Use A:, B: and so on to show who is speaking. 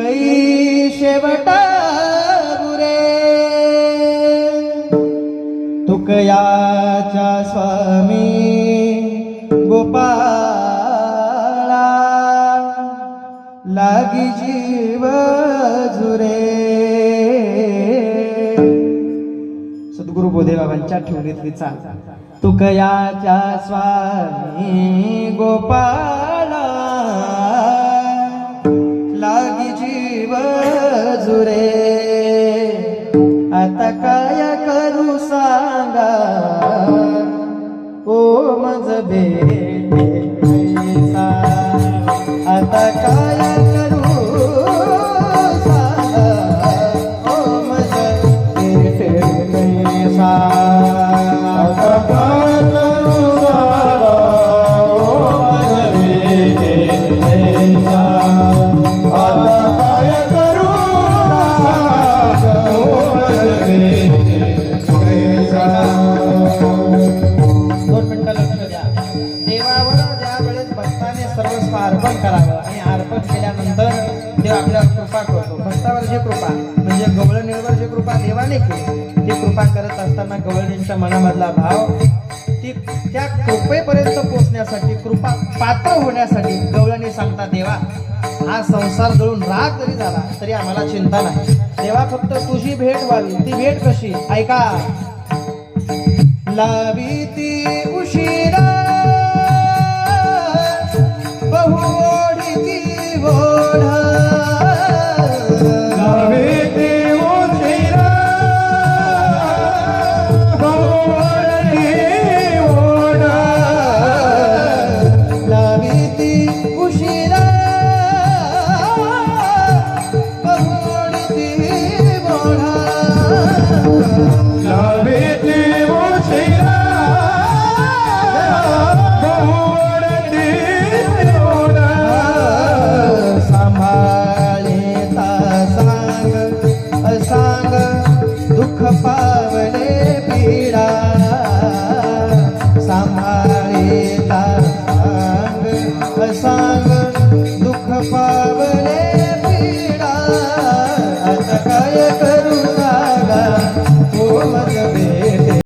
A: कै शेवटा गुरे तुकयाच्या स्वामी गोपाळा लागी जीव झुरे. सद्गुरु बोधेबाबांच्या ठेवणीतली चाल. तुकयाच्या स्वामी गोपाळा लागी जीव झुरे. आता काय करू सांगा ओ मज भेटे कैसा. आता काय करू सांगा ओ मज भेटे कैसा.
B: आता काय करू सांगा ओ मज भेटे कैसा. आता काय करू सांगा ओ मज भेटे कैसा.
A: 2 मिनिटं लक्ष द्या. देवावर ज्या वेळेस भक्ताने सर्वस्व अर्पण करावं आणि अर्पण केल्यानंतर देव आपल्यावर कृपा करतो. भक्तावर जे कृपा म्हणजे गवळणीवर जे कृपा देवाने केली ती कृपा करत असताना गवळणींच्या मनामधला भाव ती त्या कृपेपर्यंत पोहोचण्यासाठी कृपा पात्र होण्यासाठी गवळणी सांगता देवा हा संसार जळून राग जरी झाला तरी आम्हाला चिंता नाही. देवा फक्त तुझी भेट व्हावी. ती भेट कशी ऐका. लावी ती उशिरा बहु ओढती ओढा.
B: लावी ती उशिरा बहु ओढती ओढा.
A: लावी ती उशिरा बहु ओढती ओढा.
B: लावी ती उशिरा बहु ओढती ओढा.
A: सांभाळेता सांग सांग दुःख पावले पीडा.